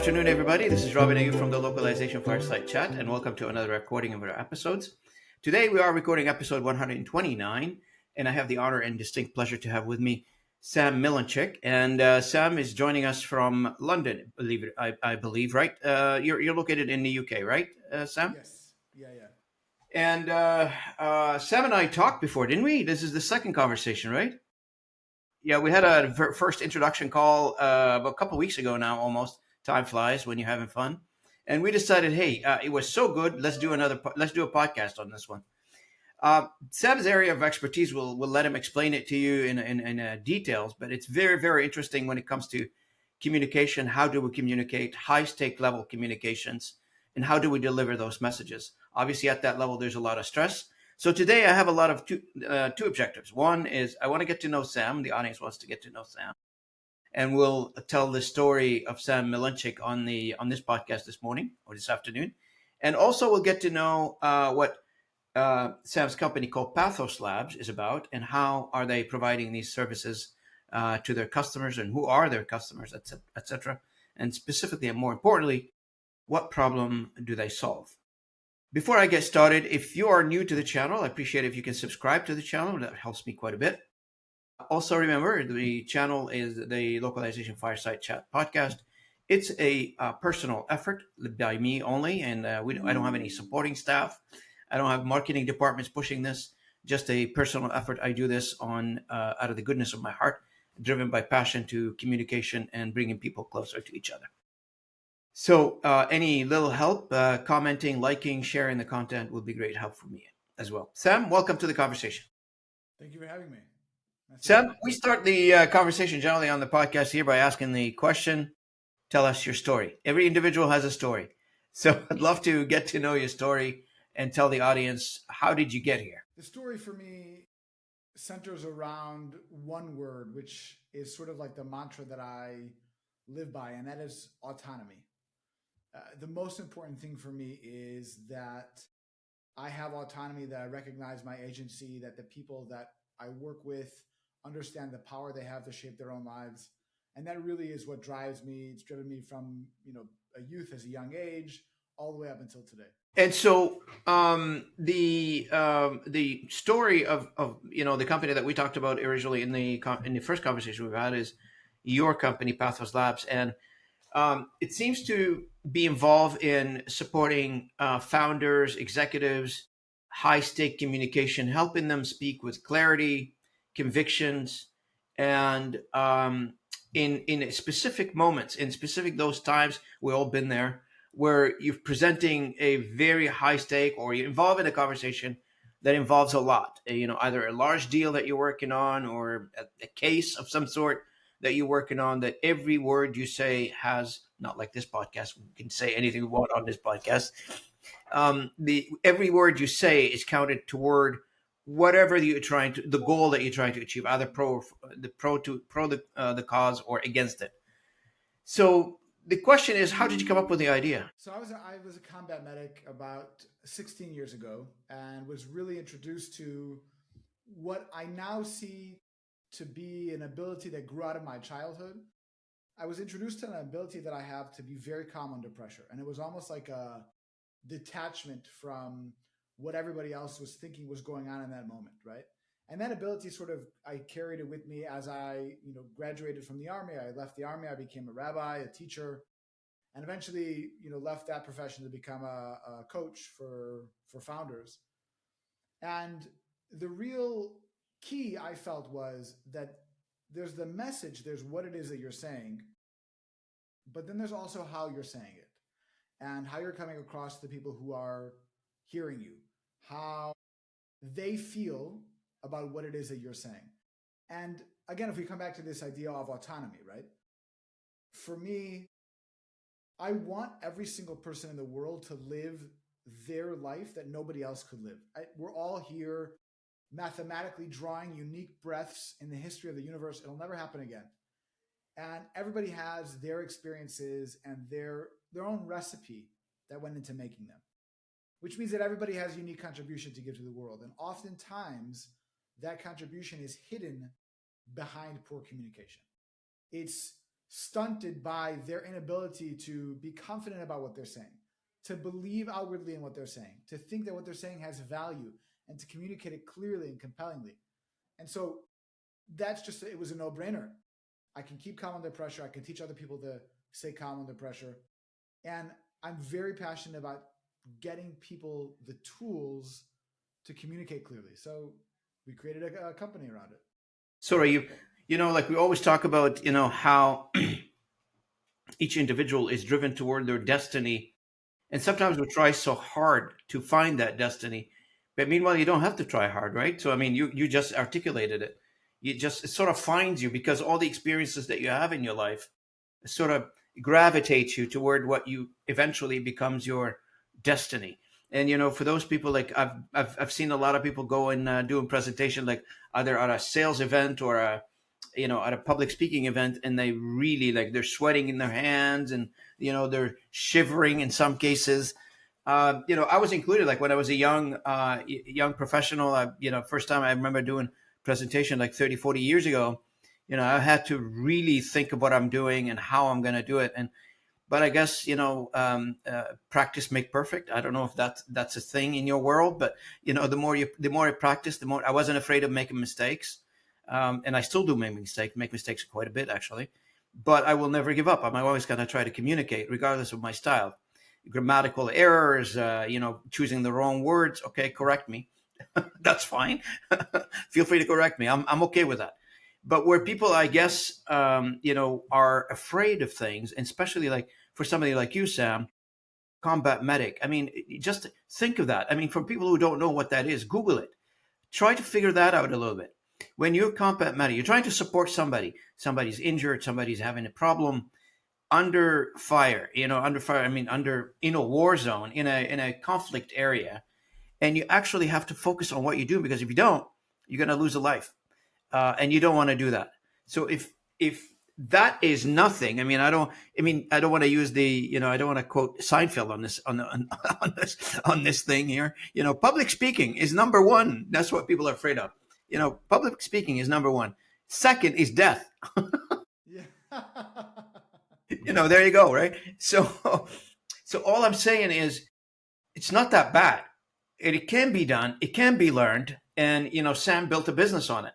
afternoon, everybody. This is rabbinic from the Localization Fireside Chat, and welcome to another recording of our episodes. Today, we are recording episode 129, and I have the honor and distinct pleasure to have with me Sam Millunchick. And Sam is joining us from London, I believe, right? You're located in the UK, right, Sam? Yes. Yeah. And Sam and I talked before, didn't we? This is the second conversation, right? Yeah, we had a first introduction call about a couple of weeks ago now, almost. Time flies when you're having fun. And we decided, hey, it was so good. Let's do a podcast on this one. Sam's area of expertise will let him explain it to you in details, but it's very, very interesting when it comes to communication. How do we communicate, high stake level communications, and how do we deliver those messages? Obviously, at that level, there's a lot of stress. So today I have a lot of two objectives. One is I want to get to know Sam. The audience wants to get to know Sam. And we'll tell the story of Sam Millunchick on this podcast this morning or this afternoon. And also we'll get to know what Sam's company called Pathos Labs is about and how are they providing these services to their customers and who are their customers, et cetera. And specifically and more importantly, what problem do they solve? Before I get started, if you are new to the channel, I appreciate if you can subscribe to the channel. That helps me quite a bit. Also, remember, the channel is the Localization Fireside Chat podcast. It's a personal effort by me only, and I don't have any supporting staff. I don't have marketing departments pushing this. Just a personal effort. I do this out of the goodness of my heart, driven by passion to communication and bringing people closer to each other. So any little help, commenting, liking, sharing the content would be great help for me as well. Sam, welcome to the conversation. Thank you for having me. Sam, we start the conversation generally on the podcast here by asking the question, tell us your story. Every individual has a story. So I'd love to get to know your story and tell the audience, how did you get here? The story for me centers around one word, which is sort of like the mantra that I live by, and that is autonomy. The most important thing for me is that I have autonomy, that I recognize my agency, that the people that I work with understand the power they have to shape their own lives. And that really is what drives me. It's driven me from, a youth as a young age all the way up until today. And so the story of the company that we talked about originally in the first conversation we've had is your company, Pathos Labs, and it seems to be involved in supporting founders, executives, high stake communication, helping them speak with clarity, convictions, and in specific moments, in specific those times, we've all been there, where you're presenting a very high stake or you're involved in a conversation that involves a lot, either a large deal that you're working on or a case of some sort that you're working on, that every word you say has, not like this podcast, we can say anything we want on this podcast. Every word you say is counted toward whatever the goal that you're trying to achieve, either the cause or against it. So the question is, how did you come up with the idea? So I was a combat medic about 16 years ago and was really introduced to what I now see to be an ability that grew out of my childhood. I was introduced to an ability that I have to be very calm under pressure. And it was almost like a detachment from what everybody else was thinking was going on in that moment, right? And that ability I carried it with me as I, graduated from the Army. I left the Army, I became a rabbi, a teacher, and eventually, left that profession to become a coach for founders. And the real key I felt was that there's the message, there's what it is that you're saying, but then there's also how you're saying it and how you're coming across to the people who are hearing you, how they feel about what it is that you're saying. And again, if we come back to this idea of autonomy, right? For me, I want every single person in the world to live their life that nobody else could live. We're all here mathematically drawing unique breaths in the history of the universe. It'll never happen again. And everybody has their experiences and their own recipe that went into making them, which means that everybody has a unique contribution to give to the world. And oftentimes that contribution is hidden behind poor communication. It's stunted by their inability to be confident about what they're saying, to believe outwardly in what they're saying, to think that what they're saying has value, and to communicate it clearly and compellingly. And so that's just, it was a no-brainer. I can keep calm under pressure. I can teach other people to stay calm under pressure. And I'm very passionate about getting people the tools to communicate clearly. So we created a company around it. So are you know, like we always talk about, how each individual is driven toward their destiny. And sometimes we try so hard to find that destiny. But meanwhile, you don't have to try hard, right? So, I mean, you just articulated it. It sort of finds you because all the experiences that you have in your life sort of gravitates you toward what you eventually becomes your destiny. And for those people, like I've seen a lot of people go and do a presentation, like either at a sales event or at a public speaking event, and they really like they're sweating in their hands, and they're shivering in some cases. I was included, like when I was a young professional. First time I remember doing presentation like 30, 40 years ago. I had to really think of what I'm doing and how I'm going to do it. But I guess practice make perfect. I don't know if that's a thing in your world, but the more I practice, the more I wasn't afraid of making mistakes, and I still do make mistakes quite a bit actually. But I will never give up. I'm always going to try to communicate, regardless of my style. Grammatical errors, choosing the wrong words. Okay, correct me. That's fine. Feel free to correct me. I'm okay with that. But where people, I guess, are afraid of things, and especially like for somebody like you, Sam, combat medic. I mean, just think of that. I mean, for people who don't know what that is, Google it. Try to figure that out a little bit. When you're combat medic, you're trying to support somebody. Somebody's injured. Somebody's having a problem under fire. Under fire. I mean, in a war zone, in a conflict area, and you actually have to focus on what you do, because if you don't, you're going to lose a life. And you don't want to do that. So if that is nothing, I mean, I don't want to use I don't want to quote Seinfeld on this on this thing here. Public speaking is number one. That's what people are afraid of. Public speaking is number one. Second is death. Yeah. There you go, right? So all I'm saying is, it's not that bad. It can be done. It can be learned, and Sam built a business on it.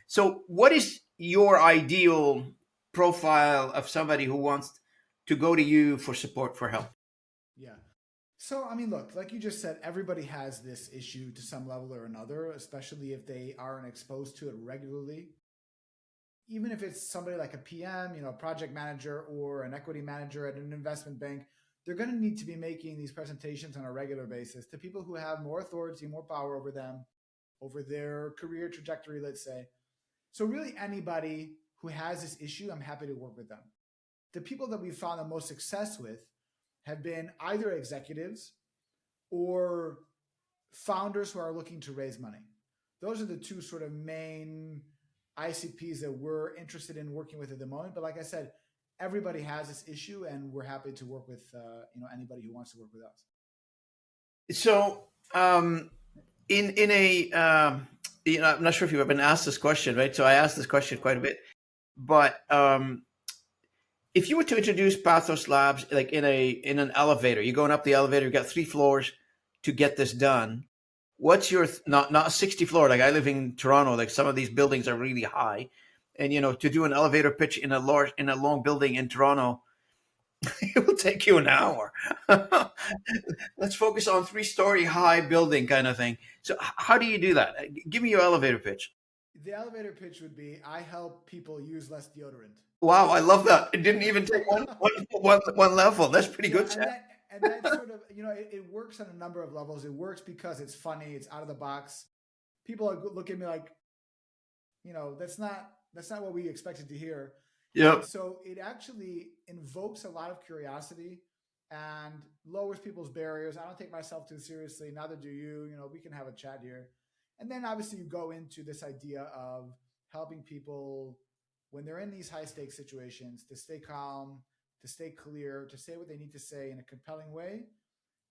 So what is your ideal profile of somebody who wants to go to you for support, for help? Yeah. So, I mean, look, like you just said, everybody has this issue to some level or another, especially if they aren't exposed to it regularly. Even if it's somebody like a PM, a project manager or an equity manager at an investment bank, they're going to need to be making these presentations on a regular basis to people who have more authority, more power over them, over their career trajectory, let's say. So really anybody who has this issue, I'm happy to work with them. The people that we've found the most success with have been either executives or founders who are looking to raise money. Those are the two sort of main ICPs that we're interested in working with at the moment. But like I said, everybody has this issue, and we're happy to work with anybody who wants to work with us. So in a I'm not sure if you've ever been asked this question, right? So I asked this question quite a bit, but if you were to introduce Pathos Labs, like in an elevator, you're going up the elevator, you've got 3 floors to get this done. What's your not 60 floor? Like I live in Toronto, like some of these buildings are really high, and to do an elevator pitch in a long building in Toronto, it will take you an hour. Let's focus on 3-story high building kind of thing. So how do you do that? Give me your elevator pitch. The elevator pitch would be, I help people use less deodorant. Wow, I love that. It didn't even take one level. That's pretty good. And that sort of, it works on a number of levels. It works because it's funny. It's out of the box. People look at me like, that's not what we expected to hear. Yep. So it actually invokes a lot of curiosity and lowers people's barriers. I don't take myself too seriously. Neither do you. We can have a chat here. And then obviously you go into this idea of helping people when they're in these high stakes situations to stay calm, to stay clear, to say what they need to say in a compelling way,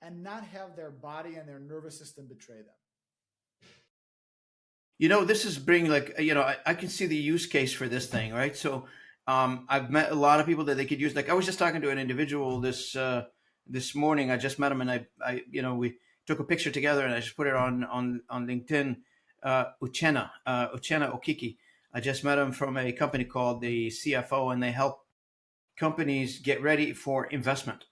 and not have their body and their nervous system betray them. This is bringing I can see the use case for this thing, right? So I've met a lot of people that they could use. Like I was just talking to an individual this morning. I just met him, and we took a picture together, and I just put it on LinkedIn. Uchenna Okiki. I just met him from a company called the CFO, and they help companies get ready for investment.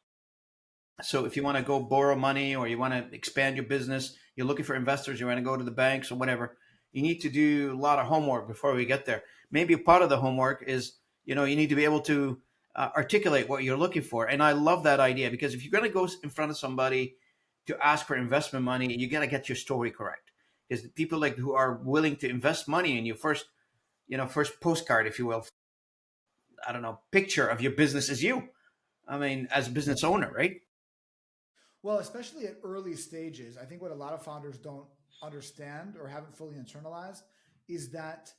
So if you want to go borrow money or you want to expand your business, you're looking for investors, you want to go to the banks or whatever, you need to do a lot of homework before we get there. Maybe a part of the homework is, you need to be able to articulate what you're looking for. And I love that idea, because if you're going to go in front of somebody to ask for investment money, you got to get your story correct. Because people like who are willing to invest money in you first postcard, if you will, I don't know, picture of your business is you. I mean, as a business owner, right? Well, especially at early stages, I think what a lot of founders don't understand or haven't fully internalized is that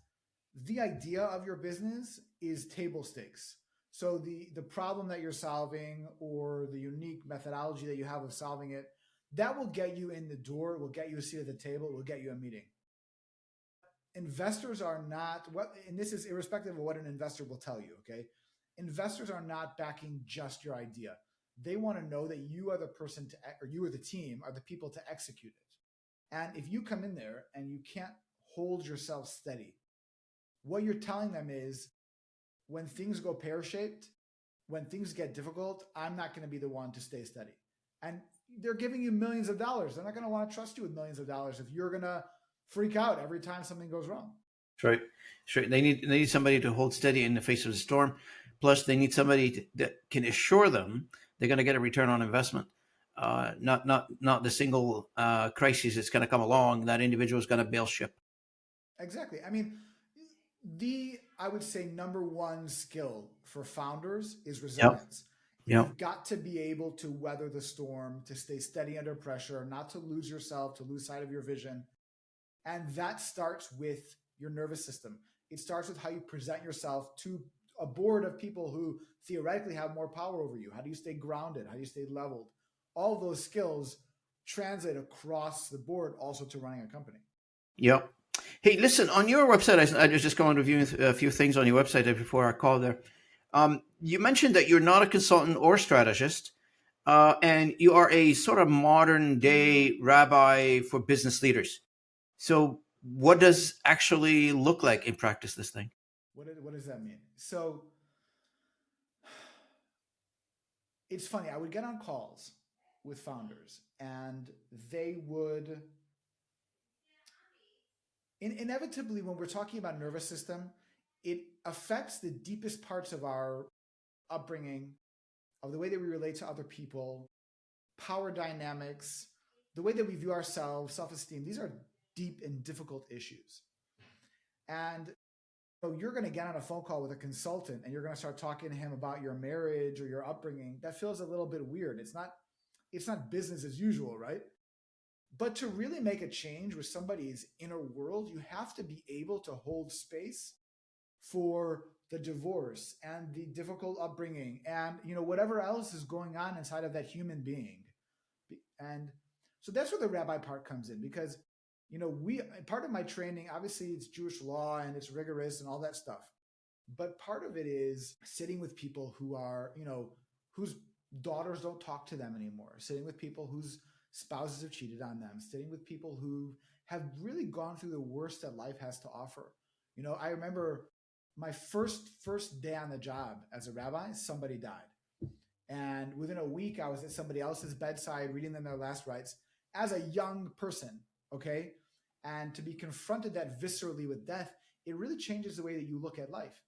the idea of your business is table stakes. So the problem that you're solving or the unique methodology that you have of solving it, that will get you in the door, will get you a seat at the table, will get you a meeting. Investors are not what, and this is irrespective of what an investor will tell you, okay? Investors are not backing just your idea. They want to know that you are the person to, or you or the team are the people to execute it. And if you come in there and you can't hold yourself steady, what you're telling them is, when things go pear-shaped, when things get difficult, I'm not going to be the one to stay steady. And they're giving you millions of dollars. They're not going to want to trust you with millions of dollars if you're going to freak out every time something goes wrong. That's right. That's right. They need somebody to hold steady in the face of the storm. Plus, they need somebody that can assure them they're going to get a return on investment. Not the single crisis that's going to come along. That individual is going to bail ship. Exactly. I mean, I would say number one skill for founders is resilience. Yep. You've got to be able to weather the storm, to stay steady under pressure, not to lose yourself, to lose sight of your vision. And that starts with your nervous system. It starts with how you present yourself to a board of people who theoretically have more power over you. How do you stay grounded? How do you stay leveled? All those skills translate across the board also to running a company. Yep. Hey, listen, on your website, I was just going reviewing a few things on your website before our call there. You mentioned that you're not a consultant or strategist, and you are a sort of modern day rabbi for business leaders. So what does actually look like in practice, this thing? What does that mean? So it's funny. I would get on calls with founders, and they would inevitably, when we're talking about nervous system, it affects the deepest parts of our upbringing, of the way that we relate to other people, power dynamics, the way that we view ourselves, self-esteem. These are deep and difficult issues. And so you're going to get on a phone call with a consultant and you're going to start talking to him about your marriage or your upbringing. That feels a little bit weird. It's not business as usual, right? But to really make a change with somebody's inner world, you have to be able to hold space for the divorce and the difficult upbringing and whatever else is going on inside of that human being. And so that's where the rabbi part comes in, because part of my training, obviously it's Jewish law and it's rigorous and all that stuff. But part of it is sitting with people who are, whose daughters don't talk to them anymore, sitting with people whose spouses have cheated on them, sitting with people who have really gone through the worst that life has to offer. I remember my first day on the job as a rabbi, somebody died. And within a week, I was at somebody else's bedside reading them their last rites as a young person, okay? And to be confronted that viscerally with death, it really changes the way that you look at life.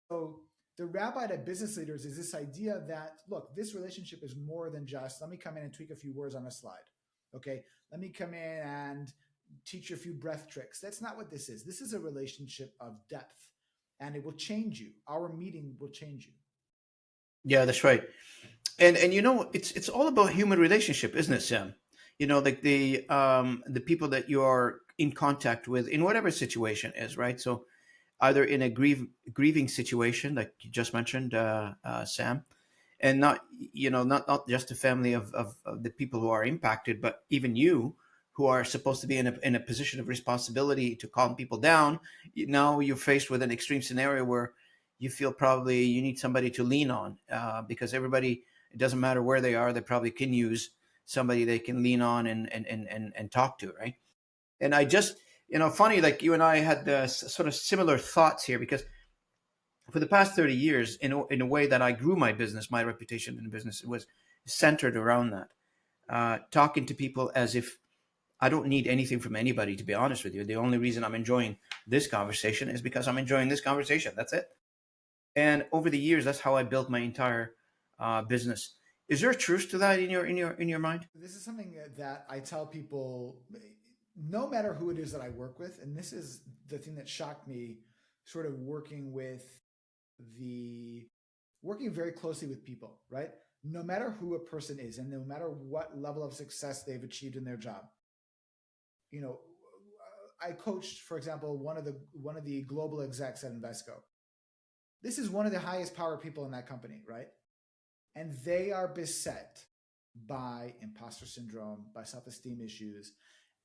So the rabbi to business leaders is this idea that, look, this relationship is more than just, let me come in and tweak a few words on a slide, okay? Let me come in and teach you a few breath tricks. That's not what this is. This is a relationship of depth, and it will change you. Our meeting will change you. Yeah, that's right. And it's all about human relationship, isn't it, Sam? Like the people that you are in contact with in whatever situation is, right? So either in a grieving situation, like you just mentioned, Sam, and not just the family of the people who are impacted, but even you, who are supposed to be in a position of responsibility to calm people down. Now you're faced with an extreme scenario where you feel probably you need somebody to lean on, because everybody, it doesn't matter where they are, they probably can use somebody they can lean on and talk to, right? And I just, funny, like you and I had sort of similar thoughts here, because for the past 30 years, in a way that I grew my business, my reputation in the business, it was centered around that. Talking to people as if I don't need anything from anybody, to be honest with you. The only reason I'm enjoying this conversation is because I'm enjoying this conversation. That's it. And over the years, that's how I built my entire business. Is there a truth to that in your mind? This is something that I tell people, no matter who it is that I work with, and this is the thing that shocked me, sort of the working very closely with people, right? No matter who a person is, and no matter what level of success they've achieved in their job, you know, I coached, for example, one of the global execs at Invesco. This is one of the highest power people in that company, right? And they are beset by imposter syndrome, by self-esteem issues.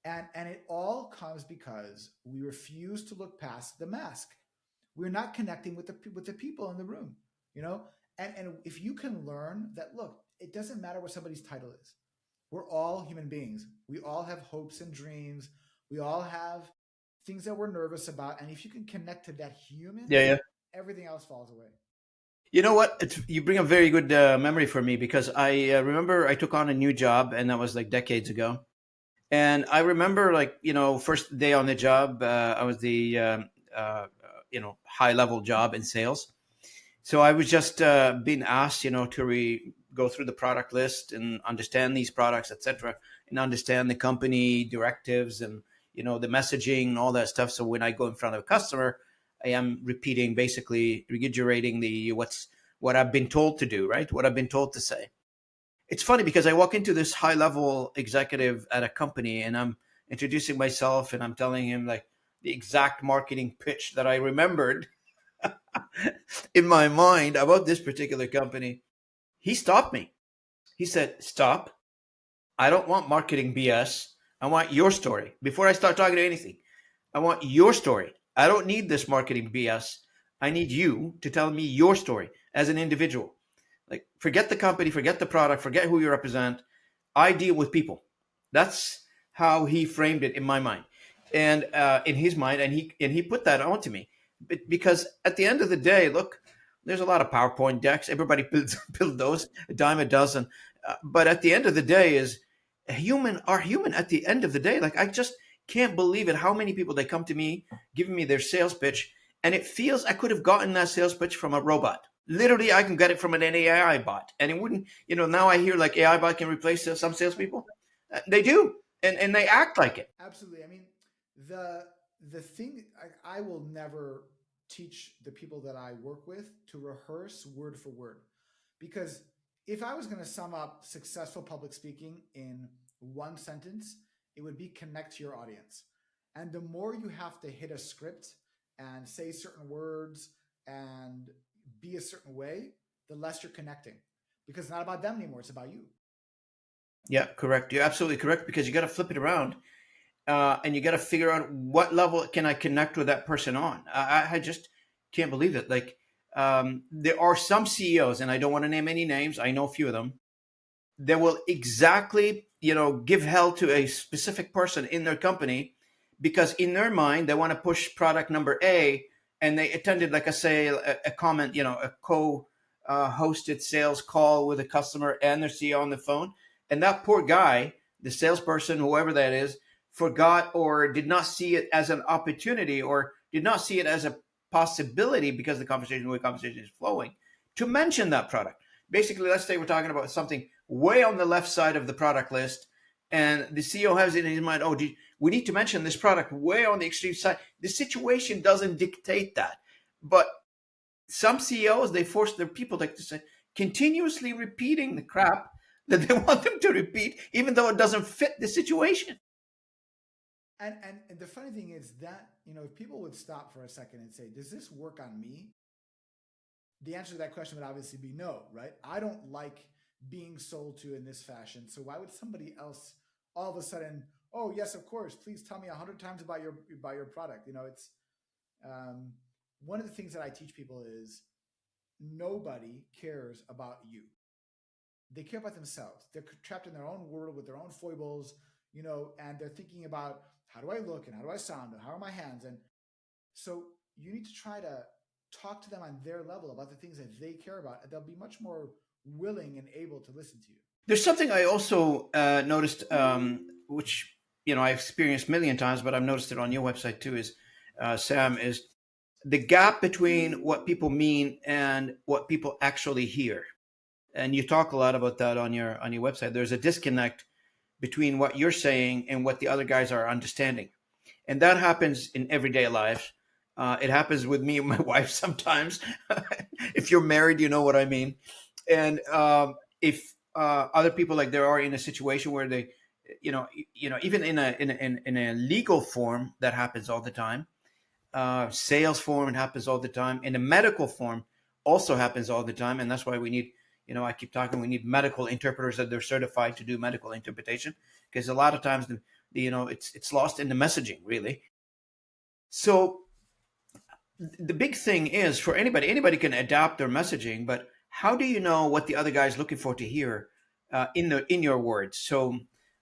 And it all comes because we refuse to look past the mask. We're not connecting with the people in the room, you know? And if you can learn that, look, it doesn't matter what somebody's title is. We're all human beings. We all have hopes and dreams. We all have things that we're nervous about. And if you can connect to that human, Yeah, yeah. everything else falls away. You know what? You bring a very good memory for me, because I remember I took on a new job, and that was like decades ago. And I remember, like, first day on the job, I was the high level job in sales. So I was just being asked, to go through the product list and understand these products, etc., and understand the company directives and the messaging and all that stuff. So when I go in front of a customer, I am repeating, basically regurgitating what I've been told to do, right? What I've been told to say. It's funny because I walk into this high level executive at a company, and I'm introducing myself, and I'm telling him like the exact marketing pitch that I remembered in my mind about this particular company. He stopped me. He said, "Stop. I don't want marketing BS. I want your story. Before I start talking to anything, I want your story. I don't need this marketing BS. I need you to tell me your story as an individual. Like, forget the company, forget the product, forget who you represent. I deal with people." That's how he framed it in my mind, and in his mind, and he put that onto me. Because at the end of the day, look, there's a lot of PowerPoint decks. Everybody build those, a dime a dozen. But at the end of the day, is human are human. At the end of the day, like, I just can't believe it. How many people, they come to me giving me their sales pitch, and it feels I could have gotten that sales pitch from a robot. Literally, I can get it from an AI bot, and it wouldn't. Now I hear like AI bot can replace some salespeople. They do, and they act like it. Absolutely. I mean, the thing I will never teach the people that I work with to rehearse word for word, because if I was going to sum up successful public speaking in one sentence, it would be connect to your audience. And the more you have to hit a script and say certain words and be a certain way, the less you're connecting, because it's not about them anymore. It's about you. Yeah, correct. You're absolutely correct, because you got to flip it around, and you got to figure out what level can I connect with that person on. I just can't believe it. Like, there are some CEOs, and I don't want to name any names. I know a few of them. They will exactly, give hell to a specific person in their company, because in their mind they want to push product number A, and they attended, like I say, a comment, a hosted sales call with a customer and their CEO on the phone, and that poor guy, the salesperson, whoever that is, forgot or did not see it as an opportunity, or did not see it as a possibility, because the way conversation is flowing, to mention that product. Basically, let's say we're talking about something way on the left side of the product list, and the CEO has it in his mind, oh, we need to mention this product way on the extreme side. The situation doesn't dictate that. But some CEOs, they force their people to say, continuously repeating the crap that they want them to repeat, even though it doesn't fit the situation. And the funny thing is that, if people would stop for a second and say, does this work on me? The answer to that question would obviously be no, right? I don't like being sold to in this fashion. So why would somebody else all of a sudden, oh yes, of course, please tell me 100 times about your product. It's one of the things that I teach people is nobody cares about you. They care about themselves. They're trapped in their own world with their own foibles, and they're thinking about how do I look and how do I sound and how are my hands. And so you need to try to talk to them on their level about the things that they care about. And they'll be much more willing and able to listen to you. There's something I also noticed, which I've experienced a million times, but I've noticed it on your website too. Is Sam, is the gap between what people mean and what people actually hear. And you talk a lot about that on your website. There's a disconnect between what you're saying and what the other guys are understanding, and that happens in everyday life. It happens with me and my wife sometimes. If you're married, you know what I mean. And if other people, like, there are in a situation where they, even in a legal form, that happens all the time. Sales form, it happens all the time. In a medical form, also happens all the time, and that's why we need. I keep talking. We need medical interpreters that they're certified to do medical interpretation, because a lot of times it's lost in the messaging, really. So the big thing is, for anybody can adapt their messaging, but how do you know what the other guy is looking for to hear in your words? So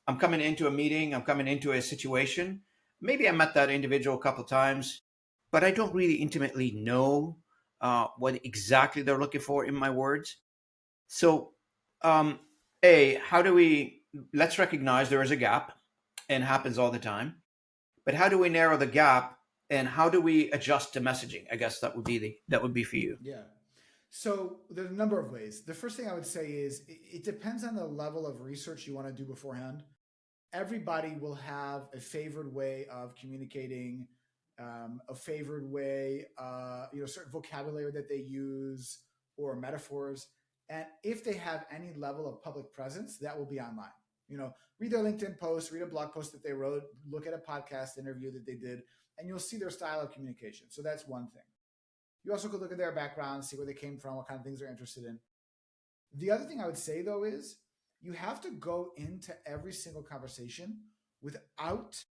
I'm coming into a meeting, I'm coming into a situation. Maybe I met that individual a couple of times, but I don't really intimately know what exactly they're looking for in my words. So, let's recognize there is a gap, and happens all the time. But how do we narrow the gap, and how do we adjust the messaging? I guess that would be for you. Yeah. So there's a number of ways. The first thing I would say is it depends on the level of research you want to do beforehand. Everybody will have a favored way of communicating, a favored way, certain vocabulary that they use or metaphors. And if they have any level of public presence, that will be online. Read their LinkedIn post, read a blog post that they wrote, look at a podcast interview that they did, and you'll see their style of communication. So that's one thing. You also could look at their background, see where they came from, what kind of things they're interested in. The other thing I would say, though, is you have to go into every single conversation without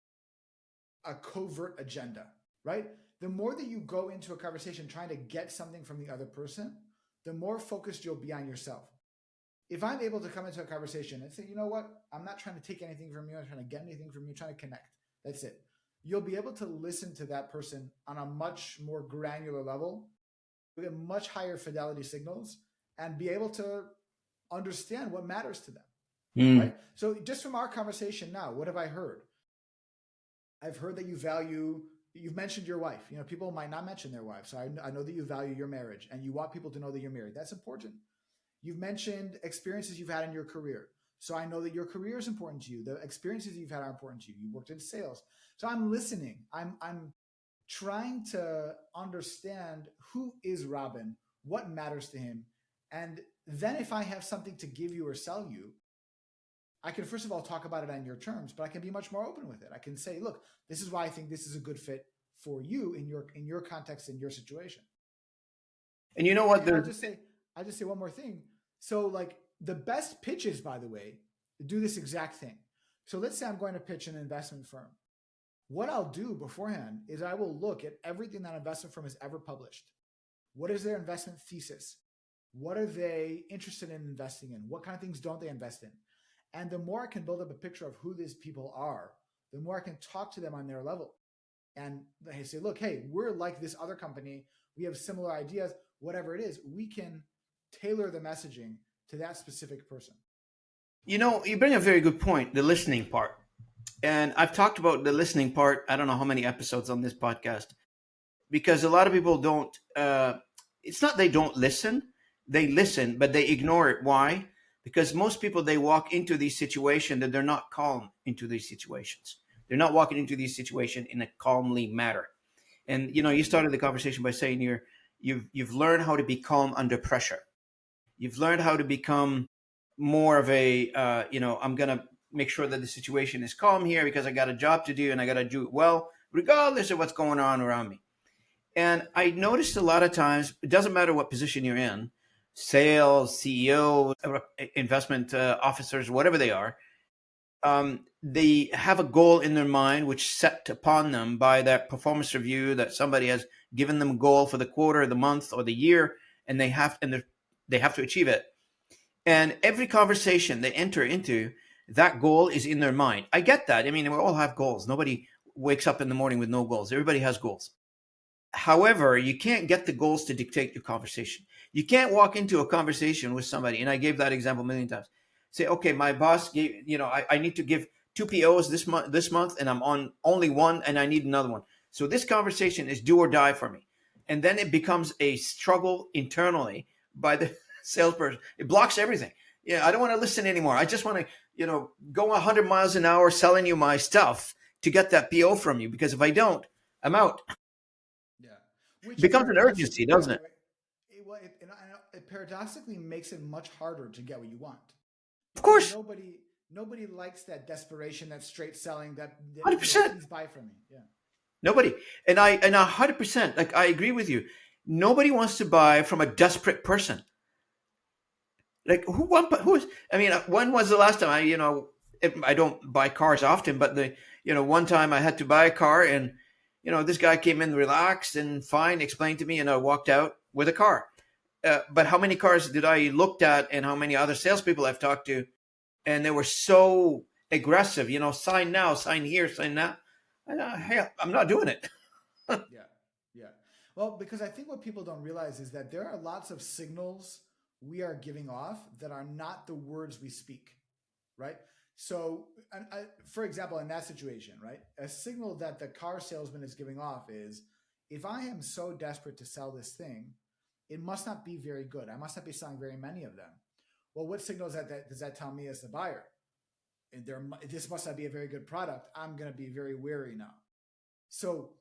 a covert agenda, right? The more that you go into a conversation trying to get something from the other person, the more focused you'll be on yourself. If I'm able to come into a conversation and say, you know what, I'm not trying to take anything from you, I'm trying to get anything from you, I'm trying to connect. That's it. You'll be able to listen to that person on a much more granular level with much higher fidelity signals and be able to understand what matters to them. Right? So just from our conversation now, what have I heard? I've heard that you've mentioned your wife. People might not mention their wife. So I know that you value your marriage and you want people to know that you're married. That's important. You've mentioned experiences you've had in your career. So I know that your career is important to you. The experiences you've had are important to you. You worked in sales. So I'm listening. I'm trying to understand who is Robin, what matters to him. And then if I have something to give you or sell you, I can first of all talk about it on your terms, but I can be much more open with it. I can say, look, this is why I think this is a good fit for you in your context, in your situation. And you know what? I'll just say one more thing. So like the best pitches, by the way, do this exact thing. So let's say I'm going to pitch an investment firm. What I'll do beforehand is I will look at everything that investment firm has ever published. What is their investment thesis? What are they interested in investing in? What kind of things don't they invest in? And the more I can build up a picture of who these people are, the more I can talk to them on their level. And they say, look, hey, we're like this other company. We have similar ideas, whatever it is. We can tailor the messaging to that specific person. You bring a very good point, the listening part. And I've talked about the listening part, I don't know how many episodes on this podcast, because a lot of people don't, it's not they don't listen, they listen, but they ignore it. Why? Because most people, they walk into these situations that they're not calm into these situations. They're not walking into these situations in a calmly manner. And, you started the conversation by saying you've learned how to be calm under pressure. You've learned how to become more of a, I'm going to make sure that the situation is calm here because I got a job to do and I got to do it well, regardless of what's going on around me. And I noticed a lot of times, it doesn't matter what position you're in, sales, CEO, investment officers, whatever they are, they have a goal in their mind which set upon them by that performance review that somebody has given them a goal for the quarter, the month, or the year, and they have to achieve it. And every conversation they enter into, that goal is in their mind. I get that. I mean, we all have goals. Nobody wakes up in the morning with no goals. Everybody has goals. However, you can't get the goals to dictate your conversation. You can't walk into a conversation with somebody, and I gave that example a million times. Say, okay, my boss gave, I need to give two POs this month, and I'm on only one, and I need another one. So this conversation is do or die for me. And then it becomes a struggle internally by the salesperson. It blocks everything. Yeah, I don't want to listen anymore. I just want to, go 100 miles an hour selling you my stuff to get that PO from you, because if I don't, I'm out. Yeah, It which becomes an urgency, paradoxically, by doesn't the it? way, it paradoxically makes it much harder to get what you want, Of because course, nobody likes that desperation, that straight selling, that 100%. please buy from me. Yeah, Nobody. And 100%, like, I agree with you. Nobody wants to buy from a desperate person. Like, who is, I mean, when was the last time I don't buy cars often, but one time I had to buy a car, and, this guy came in relaxed and fine, explained to me, and I walked out with a car. But how many cars did I looked at, and how many other salespeople I've talked to, and they were so aggressive, sign now, sign here, sign now. Hey, I'm not doing it. yeah, yeah. Well, because I think what people don't realize is that there are lots of signals we are giving off that are not the words we speak, right? So, for example, in that situation, right, a signal that the car salesman is giving off is, if I am so desperate to sell this thing, it must not be very good. I must not be selling very many of them. Well, what signals does that tell me as the buyer? And this must not be a very good product. I'm going to be very wary now. So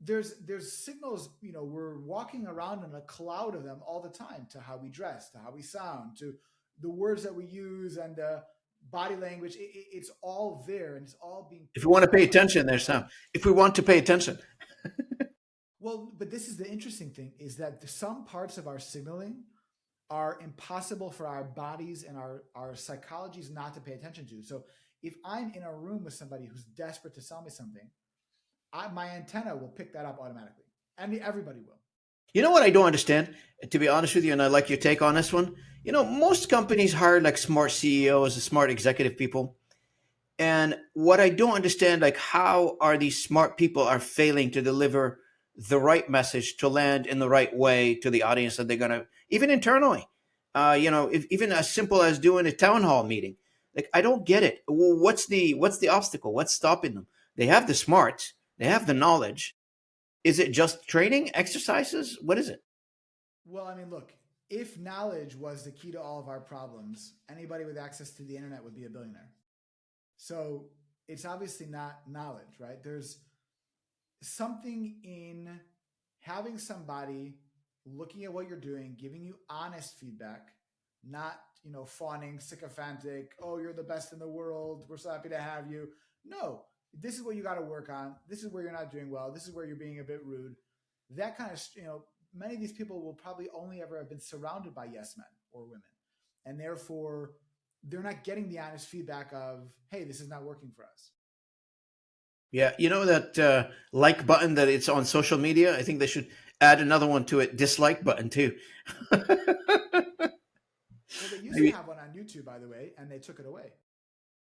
there's signals. We're walking around in a cloud of them all the time, to how we dress, to how we sound, to the words that we use, and the body language. It's all there, and it's all being If we picked want to up pay by attention, our there's some. minds. If we want to pay attention, Well, but this is the interesting thing, is that some parts of our signaling are impossible for our bodies and our psychologies not to pay attention to. So if I'm in a room with somebody who's desperate to sell me something, my antenna will pick that up automatically. And everybody will. you know what I don't understand, to be honest with you, and I like your take on this one. Most companies hire like smart CEOs, smart executive people. And what I don't understand, like, how are these smart people are failing to deliver the right message to land in the right way to the audience that they're gonna, even internally. If, even as simple as doing a town hall meeting. Like, I don't get it. Well, what's the obstacle? What's stopping them? They have the smarts, they have the knowledge. Is it just training, exercises? What is it? Well, I mean, look, if knowledge was the key to all of our problems, anybody with access to the internet would be a billionaire. So it's obviously not knowledge, right? There's something in having somebody looking at what you're doing, giving you honest feedback, not, fawning, sycophantic, oh, you're the best in the world, we're so happy to have you. No, this is what you got to work on. This is where you're not doing well. This is where you're being a bit rude. That kind of, many of these people will probably only ever have been surrounded by yes men or women. And therefore, they're not getting the honest feedback of, hey, this is not working for us. Yeah, you know that like button that it's on social media? I think they should add another one to it, dislike button too. Well, they used to Maybe, have one on YouTube, by the way, and they took it away.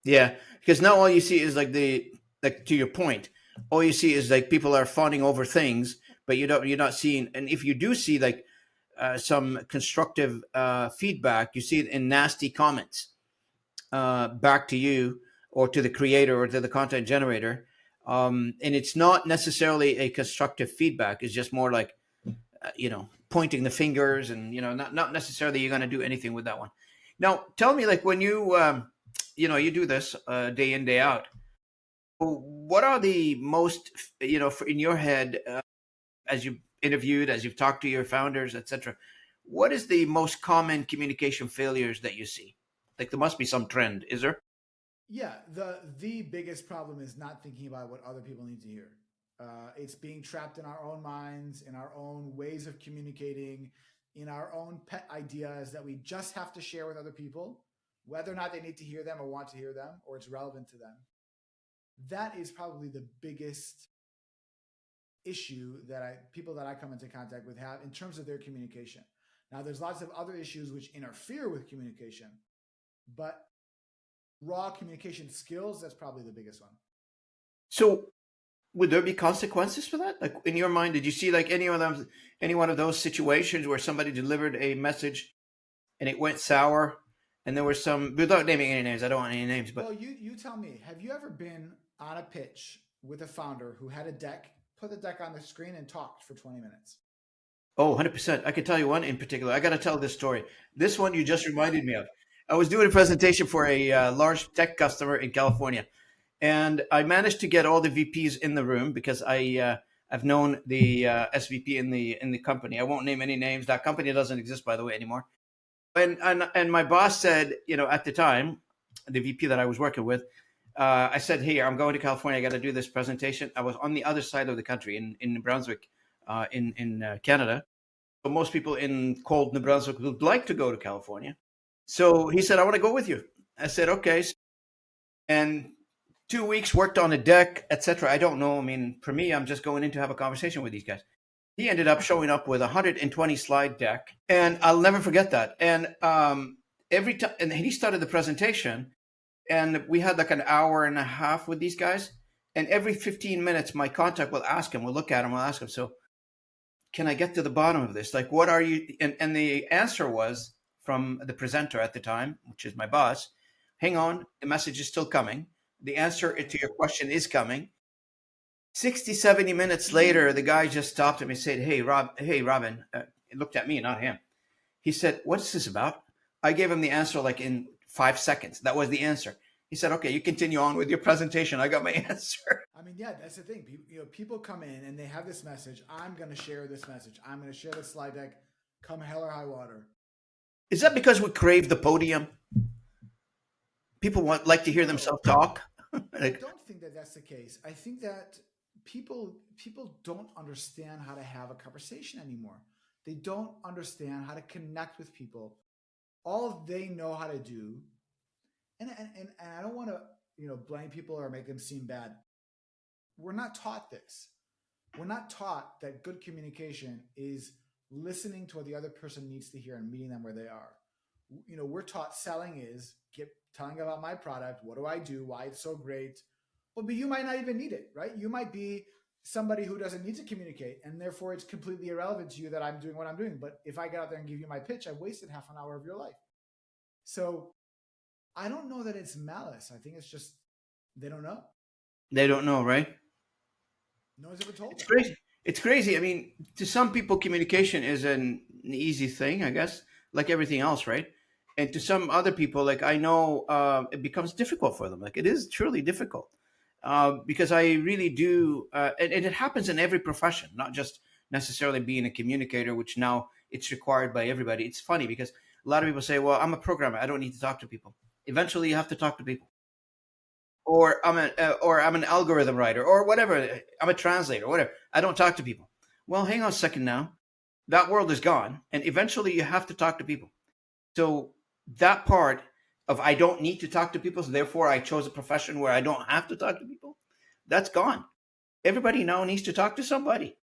yeah, because now all you see is like, to your point, all you see is like people are fawning over things, but you're not seeing. And if you do see like some constructive feedback, you see it in nasty comments back to you or to the creator or to the content generator. And it's not necessarily a constructive feedback. It's just more like, pointing the fingers, and, not necessarily you're going to do anything with that one. Now, tell me, like, when you do this day in, day out, what are the most, in your head, as you've interviewed, as you've talked to your founders, etc., what is the most common communication failures that you see? Like, there must be some trend, is there? Yeah, the biggest problem is not thinking about what other people need to hear. It's being trapped in our own minds, in our own ways of communicating, in our own pet ideas that we just have to share with other people, whether or not they need to hear them or want to hear them, or it's relevant to them. that is probably the biggest issue that people that I come into contact with have in terms of their communication. Now, there's lots of other issues which interfere with communication, but raw communication skills, that's probably the biggest one. So would there be consequences for that? Like in your mind, did you see like any one of those situations where somebody delivered a message and it went sour and there was some, without naming any names, I don't want any names, but well, you tell me, have you ever been on a pitch with a founder who had a deck, put the deck on the screen and talked for 20 minutes? Oh, 100%. I could tell you one in particular. I got to tell this story. This one you just reminded me of. I was doing a presentation for a large tech customer in California, and I managed to get all the VPs in the room because I've known the SVP in the company. I won't name any names. That company doesn't exist, by the way, anymore. And my boss said, at the time, the VP that I was working with, I said, "Hey, I'm going to California. I got to do this presentation." I was on the other side of the country in New Brunswick, in Canada. But most people in cold New Brunswick would like to go to California. So he said, "I want to go with you." I said, "Okay." And 2 weeks worked on a deck, etc. I don't know. I mean, for me, I'm just going in to have a conversation with these guys. He ended up showing up with a 120 slide deck, and I'll never forget that. And every time, and he started the presentation, and we had like an hour and a half with these guys. And every 15 minutes, my contact will ask him, we'll look at him, we'll ask him, "So can I get to the bottom of this? Like, what are you?" And the answer was from the presenter at the time, which is my boss. "Hang on, the message is still coming. The answer to your question is coming." 60, 70 minutes later, the guy just stopped him and said, hey, Robin, he looked at me, not him. He said, "What's this about?" I gave him the answer like in 5 seconds. That was the answer. He said, "Okay, you continue on with your presentation. I got my answer." I mean, yeah, that's the thing. People come in and they have this message. I'm going to share this message. I'm going to share this slide deck, come hell or high water. Is that because we crave the podium? People like to hear themselves talk? I don't think that that's the case. I think that people don't understand how to have a conversation anymore. They don't understand how to connect with people. All they know how to do, and I don't want to blame people or make them seem bad. We're not taught this. We're not taught that good communication is listening to what the other person needs to hear and meeting them where they are. We're taught selling is telling about my product, what do I do, why it's so great. Well, but you might not even need it, right? You might be somebody who doesn't need to communicate, and therefore it's completely irrelevant to you that I'm doing what I'm doing. But if I get out there and give you my pitch, I've wasted half an hour of your life. So I don't know that it's malice. I think it's just they don't know. They don't know, right? No one's ever told them. It's crazy. It's crazy. I mean, to some people, communication is an easy thing, I guess, like everything else, right? And to some other people, like I know, it becomes difficult for them. Like it is truly difficult because I really do, and it happens in every profession, not just necessarily being a communicator, which now it's required by everybody. It's funny because a lot of people say, "Well, I'm a programmer. I don't need to talk to people." Eventually, you have to talk to people. Or I'm an algorithm writer, or whatever. I'm a translator, whatever. I don't talk to people. Well, hang on a second now. That world is gone, and eventually you have to talk to people. So that part of I don't need to talk to people, so therefore I chose a profession where I don't have to talk to people, that's gone. Everybody now needs to talk to somebody.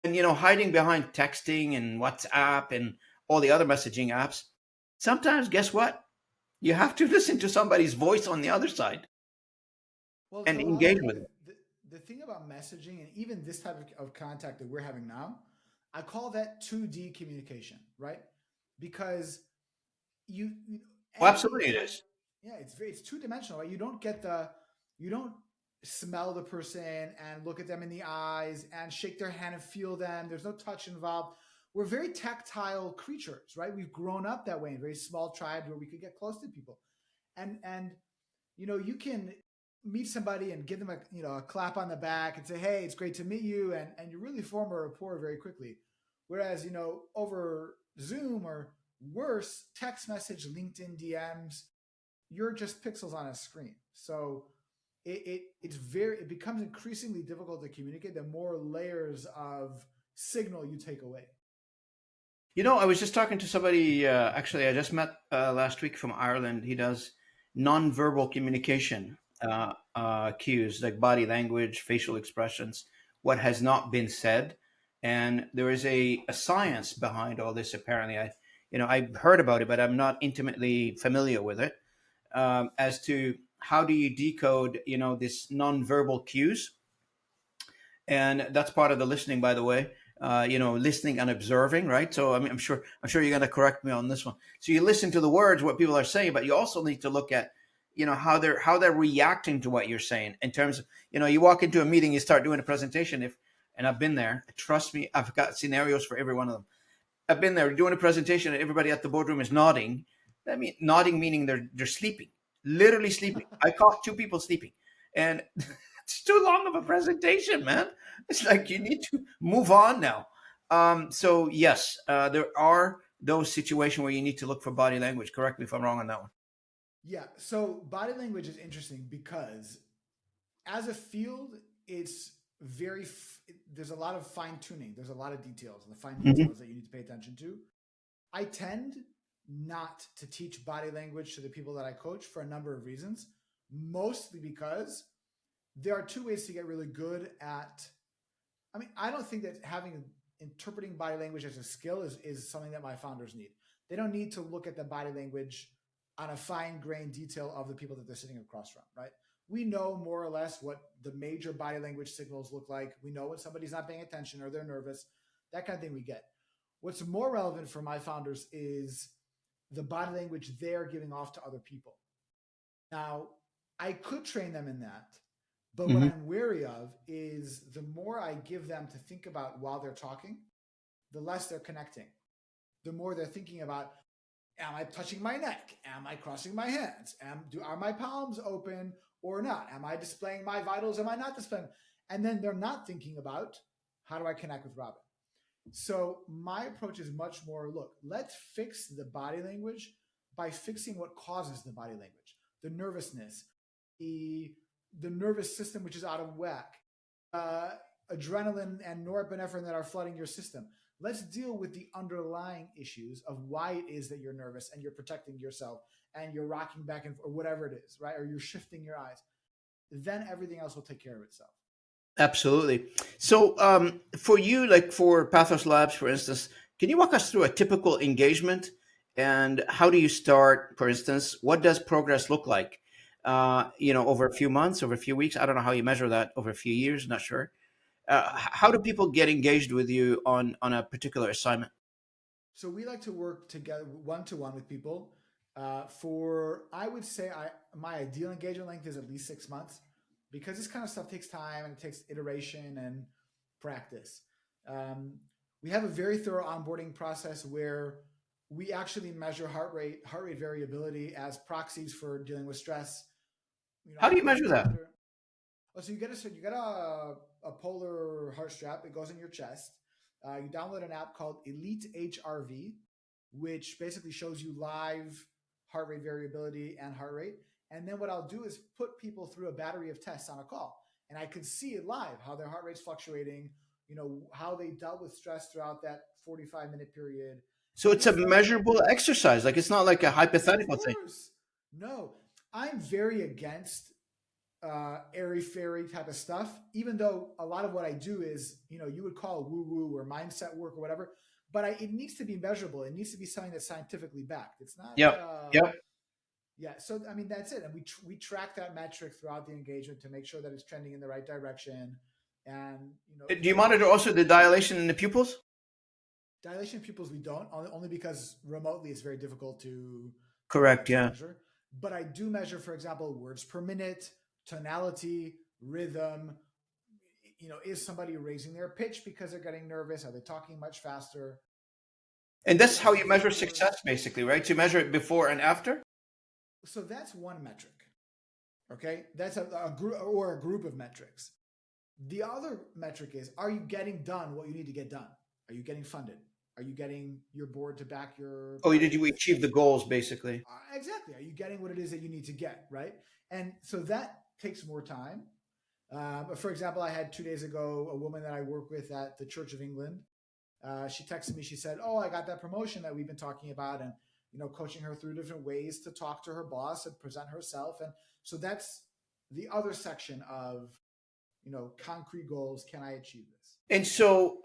And hiding behind texting and WhatsApp and all the other messaging apps, sometimes guess what? You have to listen to somebody's voice on the other side. Well, and engage with it. The thing about messaging and even this type of contact that we're having now, I call that 2D communication, right? Because Well, absolutely it is. Yeah, it's two-dimensional, right? You don't smell the person and look at them in the eyes and shake their hand and feel them. There's no touch involved. We're very tactile creatures, right? We've grown up that way in very small tribes where we could get close to people. And you can meet somebody and give them a clap on the back and say, "Hey, it's great to meet you," and you really form a rapport very quickly. Whereas over Zoom or worse, text message, LinkedIn DMs, you're just pixels on a screen. So it becomes increasingly difficult to communicate the more layers of signal you take away. I was just talking to somebody, actually I just met last week from Ireland. He does nonverbal communication. cues like body language, facial expressions, what has not been said. And there is a science behind all this. Apparently, I've heard about it, but I'm not intimately familiar with it. As to how do you decode, this nonverbal cues, and that's part of the listening, by the way. Listening and observing, right? So I'm sure you're going to correct me on this one. So you listen to the words, what people are saying, but you also need to look at, how they're reacting to what you're saying. In terms of, you walk into a meeting, you start doing a presentation. And I've been there. Trust me, I've got scenarios for every one of them. I've been there doing a presentation, and everybody at the boardroom is nodding. I mean, nodding meaning they're sleeping, literally sleeping. I caught two people sleeping, and it's too long of a presentation, man. It's like you need to move on now. So yes, there are those situations where you need to look for body language. Correct me if I'm wrong on that one. Yeah. So body language is interesting because as a field, it's there's a lot of fine tuning. There's a lot of details, and the fine Mhm. details that you need to pay attention to. I tend not to teach body language to the people that I coach for a number of reasons, mostly because there are two ways to get really good at. I mean, I don't think that interpreting body language as a skill is something that my founders need. They don't need to look at the body language on a fine grained detail of the people that they're sitting across from, right? We know more or less what the major body language signals look like. We know when somebody's not paying attention or they're nervous, that kind of thing we get. What's more relevant for my founders is the body language they're giving off to other people. Now, I could train them in that, but what Mhm. I'm wary of is the more I give them to think about while they're talking, the less they're connecting. The more they're thinking about, am I touching my neck? Am I crossing my hands? Are my palms open or not? Am I displaying my vitals? Am I not displaying? And then they're not thinking about, how do I connect with Robin? So my approach is much more, look, let's fix the body language by fixing what causes the body language, the nervousness, the the nervous system which is out of whack, uh, adrenaline and norepinephrine that are flooding your system. Let's deal with the underlying issues of why it is that you're nervous and you're protecting yourself and you're rocking back and or whatever it is, right? Or you're shifting your eyes. Then everything else will take care of itself. Absolutely. So, for you, like for Pathos Labs, for instance, can you walk us through a typical engagement, and how do you start? For instance, what does progress look like? Over a few months, over a few weeks. I don't know how you measure that. Over a few years, not sure. How do people get engaged with you on a particular assignment? So we like to work together one to one with people. For I would say my ideal engagement length is at least 6 months because this kind of stuff takes time and it takes iteration and practice. Um, we have a very thorough onboarding process where we actually measure heart rate variability as proxies for dealing with stress. How I do you put you measure that? under. Oh, so you get a polar heart strap. It goes in your chest. You download an app called Elite HRV, which basically shows you live heart rate variability and heart rate. And then what I'll do is put people through a battery of tests on a call, and I can see it live how their heart rate's fluctuating. How they dealt with stress throughout that 45-minute period, So and it's a it's like, measurable exercise. Like it's not like a of hypothetical thing. course, no, I'm very against airy fairy type of stuff, even though a lot of what I do is, you would call woo woo or mindset work or whatever, but it needs to be measurable. It needs to be something that's scientifically backed. It's not, Yep. Yep. yeah. So, I mean, that's it. And we track that metric throughout the engagement to make sure that it's trending in the right direction. And, Do you monitor also the dilation in the pupils? dilation pupils, we don't, only because remotely it's very difficult Correct. to Yeah. measure. But I do measure, for example, words per minute, tonality, rhythm. Is somebody raising their pitch because they're getting nervous? Are they talking much faster? And Is that's there how you some measure footwork? success, basically, right? To measure it before and after. So that's one metric. Okay, that's a group or a group of metrics. The other metric is: are you getting done what you need to get done? Are you getting funded? Are you getting your board to back your Oh, did you project? achieve the goals, basically? Exactly. Are you getting what it is that you need to get, right? And so that takes more time. For example, I had 2 days ago a woman that I work with at the Church of England. She texted me. She said, "Oh, I got that promotion that we've been talking about," and coaching her through different ways to talk to her boss and present herself. And so the other section of, concrete goals. Can I achieve this? And so,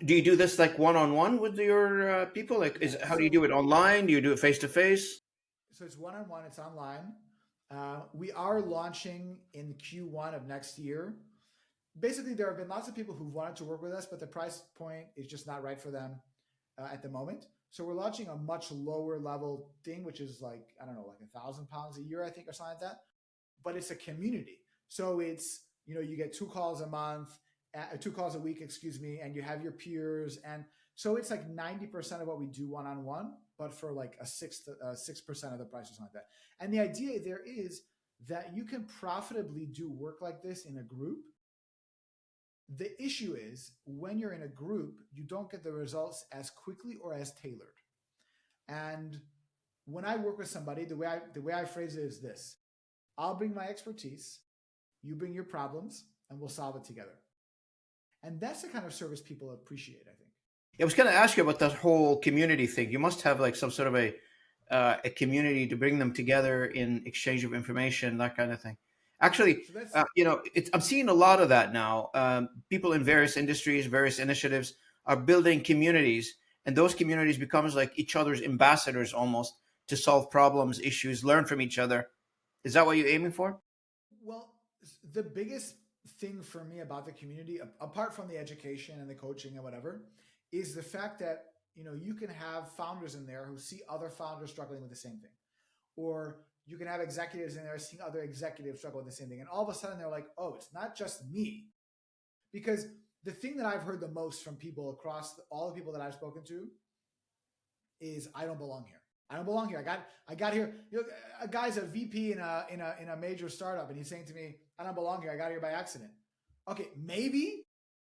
do you do this like one-on-one with your people? Like, Yeah. how do you do it? Online? Do you do it face-to-face? So it's one-on-one. It's online. We are launching in Q1 of next year. Basically, there have been lots of people who've wanted to work with us, but the price point is just not right for them at the moment. So we're launching a much lower level thing, which is like, I don't know, like £1,000 a year, I think, or something like that. But it's a community. So it's, you get 2 calls a month, 2 calls a week, excuse me, and you have your peers. And so it's like 90% of what we do one-on-one, but for like a 6% of the price or something like that. And the idea there is that you can profitably do work like this in a group. The issue is when you're in a group, you don't get the results as quickly or as tailored. And when I work with somebody, the way I phrase it is this: I'll bring my expertise, you bring your problems, and we'll solve it together. And that's the kind of service people appreciate, I think. I was going to ask you about that whole community thing. You must have like some sort of a community to bring them together in exchange of information, that kind of thing. Actually, So I'm seeing a lot of that now. People in various industries, various initiatives are building communities, and those communities becomes like each other's ambassadors almost to solve problems, issues, learn from each other. Is that what you're aiming for? Well, the biggest thing for me about the community, apart from the education and the coaching and whatever, is the fact that you can have founders in there who see other founders struggling with the same thing, or you can have executives in there seeing other executives struggle with the same thing, and all of a sudden they're like, oh, it's not just me. Because the thing that I've heard the most from people across all the people that I've spoken to is, I don't belong here. I don't belong here. I got here. A guy's a VP in a major startup, and he's saying to me, I don't belong here. I got here by accident. Okay, maybe,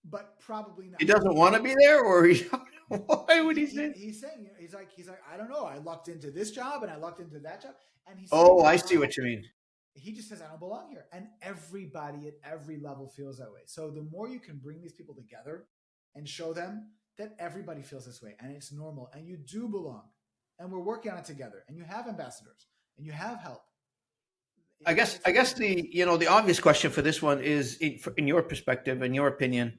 but probably not. He doesn't want to be there, or why would he say? He's saying, he's like, I don't know. I lucked into this job and I lucked into that job, and he's. Oh, I see what you mean. He just says, I don't belong here, and everybody at every level feels that way. So the more you can bring these people together and show them that everybody feels this way, and it's normal, and you do belong, and we're working on it together, and you have ambassadors, and you have help. I guess the obvious question for this one is, in your perspective, in your opinion,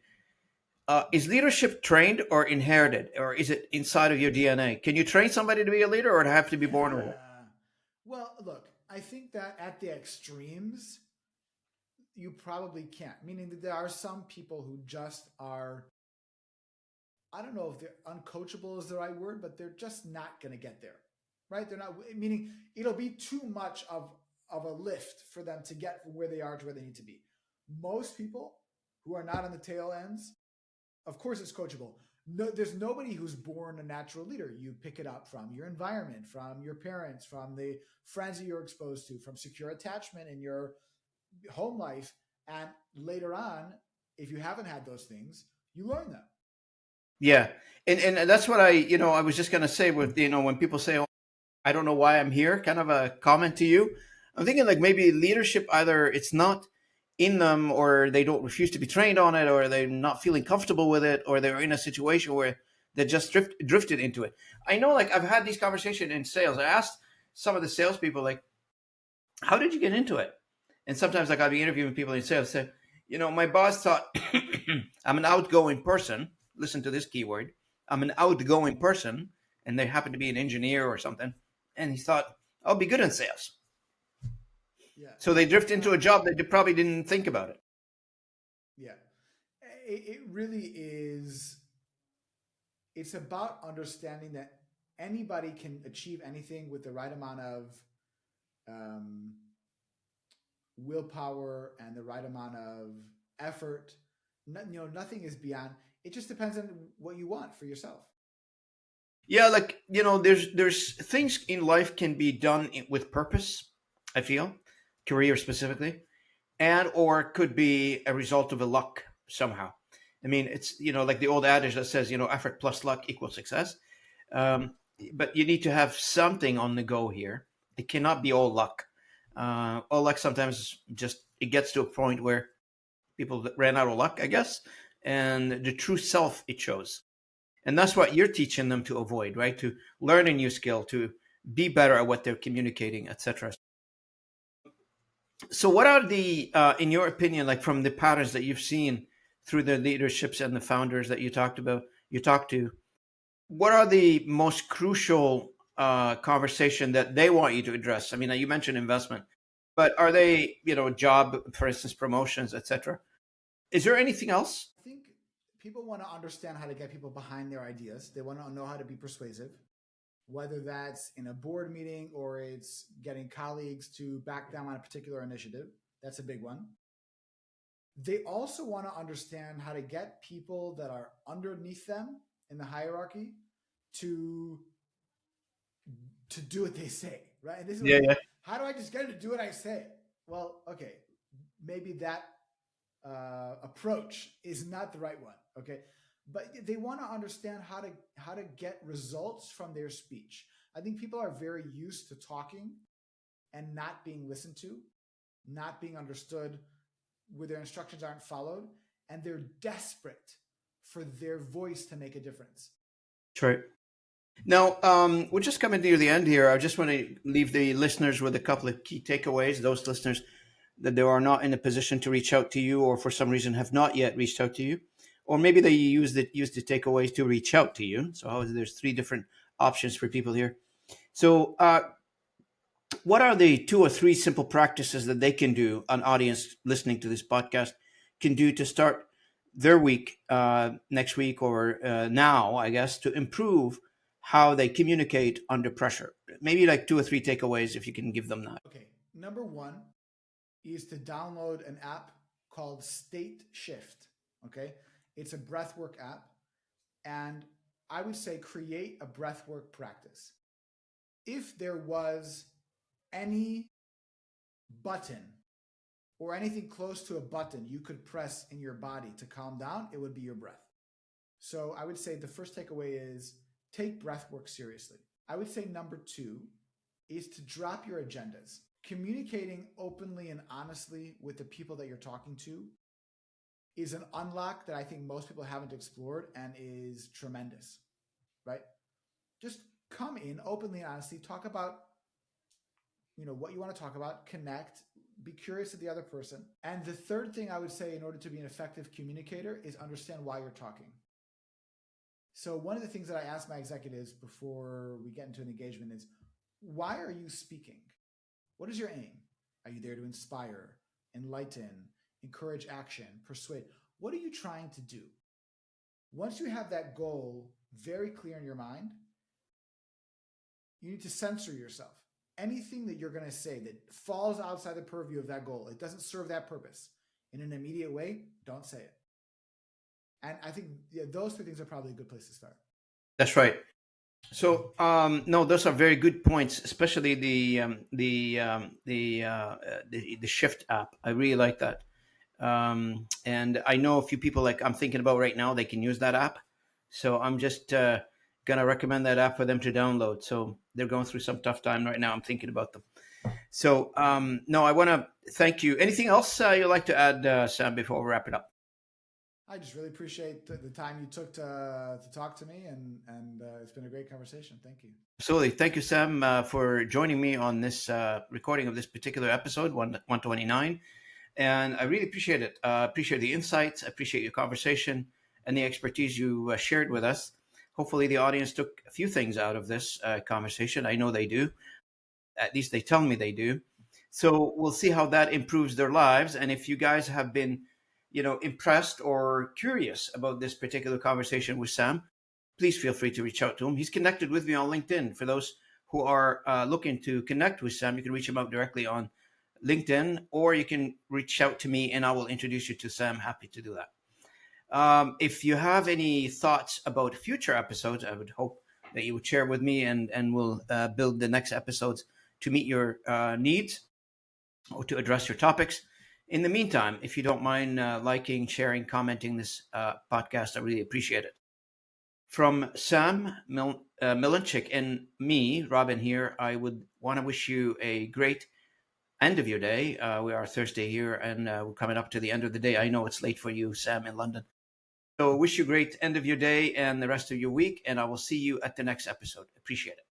is leadership trained or inherited, or is it inside of your DNA? Can you train somebody to be a leader, or do they have to be born with it? Well, look, I think that at the extremes, you probably can't. Meaning that there are some people who just are, I don't know if they're uncoachable is the right word, but they're just not going to get there, right? They're not, meaning it'll be too much of a lift for them to get from where they are to where they need to be. Most people who are not on the tail ends, of course it's coachable. No, there's nobody who's born a natural leader. You pick it up from your environment, from your parents, from the friends that you're exposed to, from secure attachment in your home life. And later on, if you haven't had those things, you learn them. Yeah. And that's what I was just going to say with, when people say, oh, I don't know why I'm here, kind of a comment to you. I'm thinking like maybe leadership, either it's not in them, or they don't refuse to be trained on it, or they're not feeling comfortable with it, or they're in a situation where they just drifted into it. I know, like, I've had these conversations in sales. I asked some of the salespeople, like, how did you get into it? And sometimes, like, I'll be interviewing people in sales, say, my boss thought I'm an outgoing person. Listen to this keyword. I'm an outgoing person, and they happen to be an engineer or something. And he thought, I'll be good in sales. Yeah. So they drift into a job that they probably didn't think about it. Yeah. It really is. It's about understanding that anybody can achieve anything with the right amount of willpower and the right amount of effort. Nothing is beyond. It just depends on what you want for yourself. Yeah, like, there's things in life can be done with purpose, I feel, career specifically, and or could be a result of a luck somehow. I mean, it's, like the old adage that says, effort plus luck equals success. But you need to have something on the go here. It cannot be all luck. All luck sometimes just, it gets to a point where people ran out of luck, I guess, and the true self it shows. And that's what you're teaching them to avoid, right? To learn a new skill, to be better at what they're communicating, etc. So, what are the, in your opinion, like from the patterns that you've seen through the leaderships and the founders that you talked to, what are the most crucial conversation that they want you to address? I mean, you mentioned investment, but are they, job, for instance, promotions, etc.? Is there anything else? I think people want to understand how to get people behind their ideas. They want to know how to be persuasive, whether that's in a board meeting or it's getting colleagues to back down on a particular initiative. That's a big one. They also want to understand how to get people that are underneath them in the hierarchy to do what they say, right? And this is Yeah, yeah. how do I just get them to do what I say? Well, okay, maybe that approach is not the right one, okay? But they want to understand how to get results from their speech. I think people are very used to talking and not being listened to, not being understood, where their instructions aren't followed, and they're desperate for their voice to make a difference. That's right. Now, we're just coming near the end here. I just want to leave the listeners with a couple of key takeaways. Those listeners that they are not in a position to reach out to you, or for some reason have not yet reached out to you, or maybe they use the takeaways to reach out to you. So there's three different options for people here. So, what are the 2 or 3 simple practices that they can do, an audience listening to this podcast can do to start their week next week or now, I guess, to improve how they communicate under pressure? Maybe like 2 or 3 takeaways if you can give them that. Okay, number one is to download an app called State Shift. Okay, it's a breathwork app, and I would say create a breathwork practice. If there was any button or anything close to a button you could press in your body to calm down, it would be your breath. So I would say the first takeaway is take breathwork seriously. I would say number 2 is to drop your agendas. Communicating openly and honestly with the people that you're talking to is an unlock that I think most people haven't explored and is tremendous, right? Just come in openly and honestly, talk about what you want to talk about, connect, be curious of the other person. And the third thing I would say in order to be an effective communicator is understand why you're talking. So one of the things that I ask my executives before we get into an engagement is, why are you speaking? What is your aim? Are you there to inspire, enlighten, encourage action, persuade? What are you trying to do? Once you have that goal very clear in your mind, you need to censor yourself. Anything that you're going to say that falls outside the purview of that goal, it doesn't serve that purpose in an immediate way, don't say it. And I think those 3 things are probably a good place to start. That's right. So, no, those are very good points, especially the Shift app. I really like that. And I know a few people like I'm thinking about right now, they can use that app. So I'm just going to recommend that app for them to download. So they're going through some tough time right now. I'm thinking about them. So, no, I want to thank you. Anything else you'd like to add, Sam, before we wrap it up? I just really appreciate the time you took to talk to me, and it's been a great conversation. Thank you. Absolutely. Thank you, Sam, for joining me on this recording of this particular episode, 129. And I really appreciate it. Appreciate the insights. I appreciate your conversation and the expertise you shared with us. Hopefully the audience took a few things out of this conversation. I know they do. At least they tell me they do. So we'll see how that improves their lives. And if you guys have been, impressed or curious about this particular conversation with Sam, please feel free to reach out to him. He's connected with me on LinkedIn. For those who are looking to connect with Sam, you can reach him out directly on LinkedIn, or you can reach out to me and I will introduce you to Sam. Happy to do that. If you have any thoughts about future episodes, I would hope that you would share with me, and we'll build the next episodes to meet your needs or to address your topics. In the meantime, if you don't mind liking, sharing, commenting this podcast, I really appreciate it. From Sam Millunchick and me, Robin here, I would want to wish you a great end of your day. We are Thursday here, and we're coming up to the end of the day. I know it's late for you, Sam, in London. So wish you a great end of your day and the rest of your week, and I will see you at the next episode. Appreciate it.